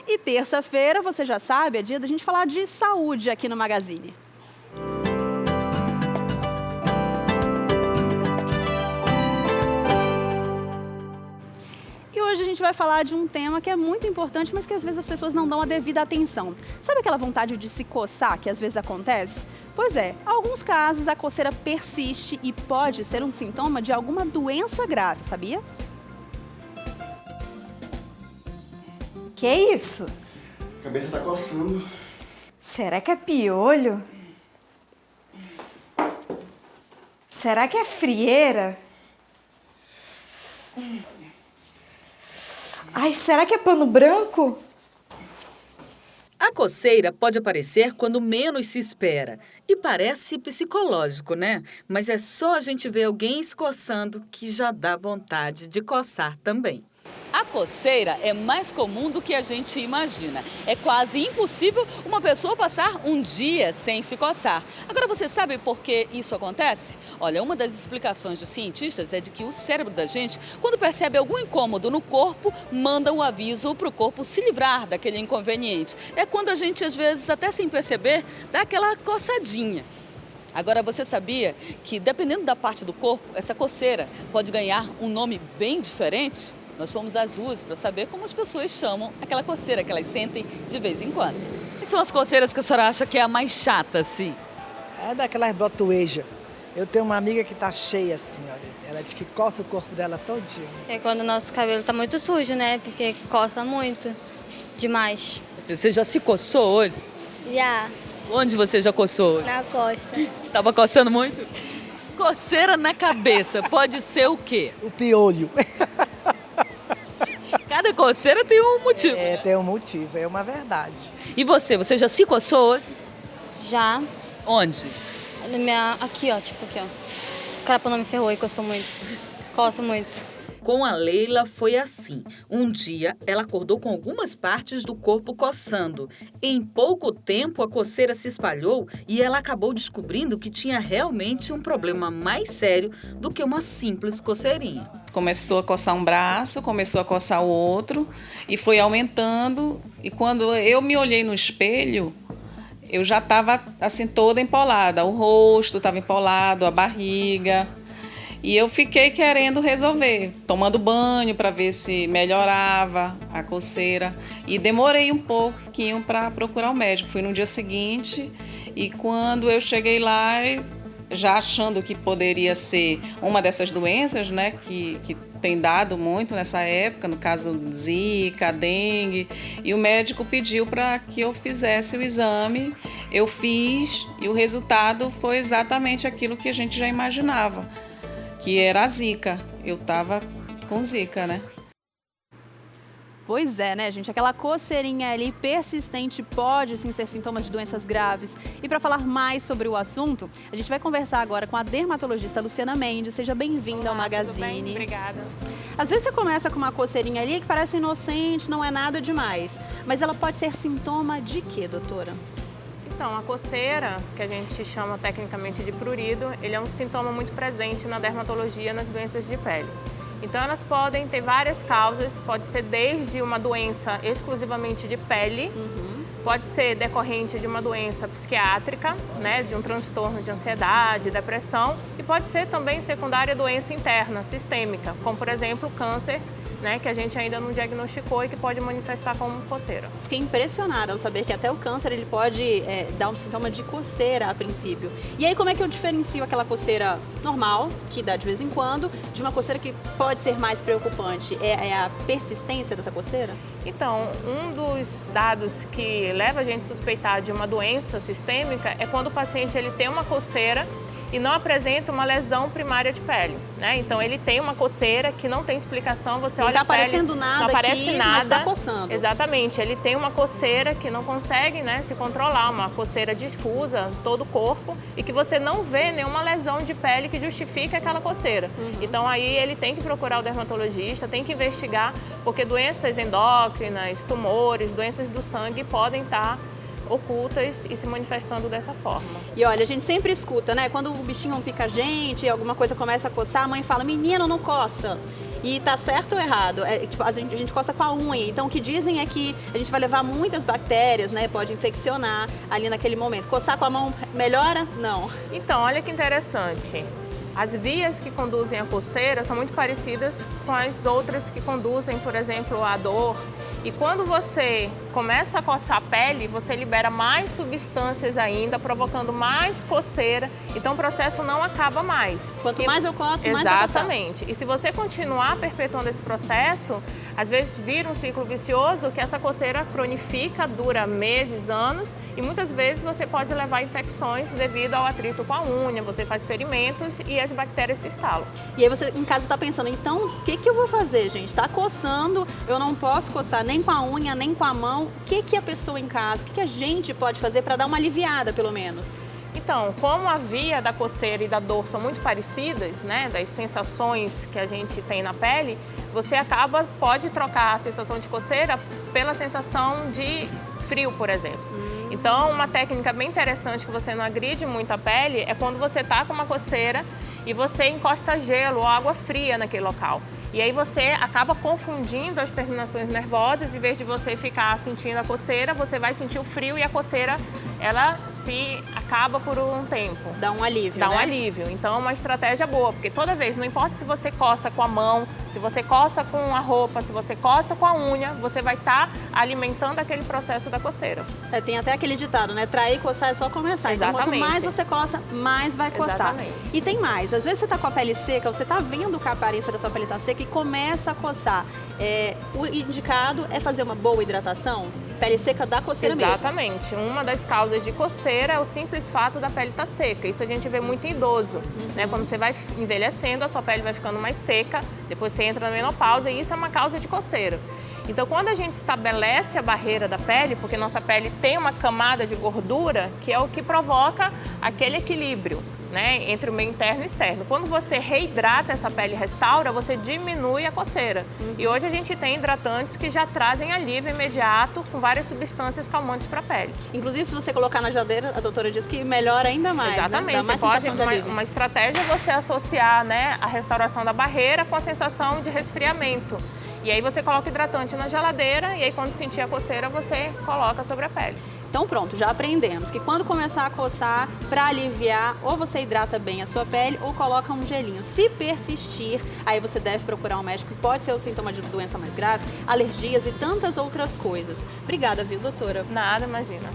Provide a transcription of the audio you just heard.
E terça-feira, você já sabe, é dia da gente falar de saúde aqui no Magazine. E hoje a gente vai falar de um tema que é muito importante, mas que às vezes as pessoas não dão a devida atenção. Sabe aquela vontade de se coçar que às vezes acontece? Pois é, em alguns casos a coceira persiste e pode ser um sintoma de alguma doença grave, sabia? Que isso? A cabeça tá coçando. Será que é piolho? Será que é frieira? Ai, será que é pano branco? A coceira pode aparecer quando menos se espera. E parece psicológico, né? Mas é só a gente ver alguém se coçando que já dá vontade de coçar também. A coceira é mais comum do que a gente imagina. É quase impossível uma pessoa passar um dia sem se coçar. Agora, você sabe por que isso acontece? Olha, uma das explicações dos cientistas é de que o cérebro da gente, quando percebe algum incômodo no corpo, manda um aviso para o corpo se livrar daquele inconveniente. É quando a gente, às vezes, até sem perceber, dá aquela coçadinha. Agora, você sabia que, dependendo da parte do corpo, essa coceira pode ganhar um nome bem diferente? Nós fomos às ruas para saber como as pessoas chamam aquela coceira que elas sentem de vez em quando. Quais são as coceiras que a senhora acha que é a mais chata, assim? É daquelas brotoejas. Eu tenho uma amiga que tá cheia assim, olha. Ela diz que coça o corpo dela todinho. É quando o nosso cabelo tá muito sujo, né? Porque coça muito. Demais. Você já se coçou hoje? Já, Onde você já coçou hoje? na costa. Tava coçando muito? Coceira na cabeça pode ser o quê? O piolho. Cada coceira tem um motivo. É, tem um motivo, é uma verdade. E você já se coçou hoje? Já, Onde? aqui ó, tipo aqui ó. O carapa não me ferrou e coçou muito. Coça muito. Com a Leila foi assim. Um dia, ela acordou com algumas partes do corpo coçando. Em pouco tempo, a coceira se espalhou e ela acabou descobrindo que tinha realmente um problema mais sério do que uma simples coceirinha. Começou a coçar um braço, começou a coçar o outro e foi aumentando. E quando eu me olhei no espelho, eu já estava assim toda empolada. O rosto estava empolado, a barriga. E eu fiquei querendo resolver, tomando banho para ver se melhorava a coceira. E demorei um pouquinho para procurar o médico. Fui no dia seguinte e quando eu cheguei lá, já achando que poderia ser uma dessas doenças, né, que tem dado muito nessa época, no caso Zika, dengue, e o médico pediu para que eu fizesse o exame. Eu fiz e o resultado foi exatamente aquilo que a gente já imaginava, que era a zika. Eu tava com zika, né? Pois é, né, gente? Aquela coceirinha ali persistente pode sim ser sintomas de doenças graves. E para falar mais sobre o assunto, a gente vai conversar agora com a dermatologista Luciana Mendes. Seja bem-vinda ao Magazine. Tudo bem? Obrigada. Às vezes você começa com uma coceirinha ali que parece inocente, não é nada demais. Mas ela pode ser sintoma de quê, doutora? Então, a coceira, que a gente chama tecnicamente de prurido, ele é um sintoma muito presente na dermatologia, nas doenças de pele. Então, elas podem ter várias causas, pode ser desde uma doença exclusivamente de pele, pode ser decorrente de uma doença psiquiátrica, né, de um transtorno de ansiedade, depressão, e pode ser também secundária doença interna, sistêmica, como, por exemplo, câncer, né, que a gente ainda não diagnosticou e que pode manifestar como coceira. Fiquei impressionada ao saber que até o câncer ele pode dar um sintoma de coceira a princípio. E aí como é que eu diferencio aquela coceira normal, que dá de vez em quando, de uma coceira que pode ser mais preocupante? É a persistência dessa coceira? Então, um dos dados que leva a gente a suspeitar de uma doença sistêmica é quando o paciente ele tem uma coceira e não apresenta uma lesão primária de pele, né? Então ele tem uma coceira que não tem explicação, você olha a pele, não está aparecendo nada não aparece aqui, nada, mas está coçando. Exatamente, ele tem uma coceira que não consegue, né, se controlar, uma coceira difusa em todo o corpo e que você não vê nenhuma lesão de pele que justifique aquela coceira. Então aí ele tem que procurar o dermatologista, tem que investigar, porque doenças endócrinas, tumores, doenças do sangue podem estar ocultas e se manifestando dessa forma. E olha, a gente sempre escuta, né? Quando o bichinho pica a gente, alguma coisa começa a coçar, a mãe fala, menino, não coça. E tá certo ou errado? Tipo, a gente coça com a unha, então o que dizem é que a gente vai levar muitas bactérias, né? Pode infeccionar ali naquele momento. Coçar com a mão melhora? Não. Então, olha que interessante. As vias que conduzem à coceira são muito parecidas com as outras que conduzem, por exemplo, à dor. E quando você começa a coçar a pele, você libera mais substâncias ainda, provocando mais coceira. Então o processo não acaba mais. Quanto mais eu coço, mais vai coçar. Exatamente. E se você continuar perpetuando esse processo, às vezes vira um ciclo vicioso que essa coceira cronifica, dura meses, anos, e muitas vezes você pode levar infecções devido ao atrito com a unha, você faz ferimentos e as bactérias se instalam. E aí você em casa está pensando, então o que eu vou fazer, gente? Está coçando, eu não posso coçar nem com a unha, nem com a mão. O que a pessoa em casa, o que a gente pode fazer para dar uma aliviada, pelo menos? Então, como a via da coceira e da dor são muito parecidas, né, das sensações que a gente tem na pele, você pode trocar a sensação de coceira pela sensação de frio, por exemplo. Então, uma técnica bem interessante que você não agride muito a pele é quando você está com uma coceira e você encosta gelo ou água fria naquele local. E aí você acaba confundindo as terminações nervosas, em vez de você ficar sentindo a coceira, você vai sentir o frio e a coceira, ela se acaba por um tempo. Dá um alívio, Dá né? um alívio. Então é uma estratégia boa, porque toda vez, não importa se você coça com a mão, se você coça com a roupa, se você coça com a unha, você vai estar alimentando aquele processo da coceira. Tem até aquele ditado, né? Trair e coçar é só começar. Exatamente. Então, quanto mais você coça, mais vai coçar. Exatamente. E tem mais. Às vezes você tá com a pele seca, você tá vendo que a aparência da sua pele tá seca e começa a coçar. O indicado é fazer uma boa hidratação? Pele seca dá coceira mesmo. Exatamente. Uma das causas de coceira é o simples fato da pele estar seca. Isso a gente vê muito em idoso, né? Quando você vai envelhecendo, a tua pele vai ficando mais seca, depois você entra na menopausa e isso é uma causa de coceira. Então, quando a gente estabelece a barreira da pele, porque nossa pele tem uma camada de gordura, que é o que provoca aquele equilíbrio, né, entre o meio interno e externo. Quando você reidrata essa pele e restaura, você diminui a coceira. E hoje a gente tem hidratantes que já trazem alívio imediato com várias substâncias calmantes para a pele. Inclusive, se você colocar na geladeira, a doutora diz que melhora ainda mais. Exatamente. Né? Dá mais você pode, sensação de alívio. uma estratégia é você associar, né, a restauração da barreira com a sensação de resfriamento. E aí você coloca hidratante na geladeira e aí quando sentir a coceira, você coloca sobre a pele. Então pronto, já aprendemos que quando começar a coçar, para aliviar, ou você hidrata bem a sua pele ou coloca um gelinho. Se persistir, aí você deve procurar um médico, que pode ser o sintoma de doença mais grave, alergias e tantas outras coisas. Obrigada, viu, doutora? Nada, imagina.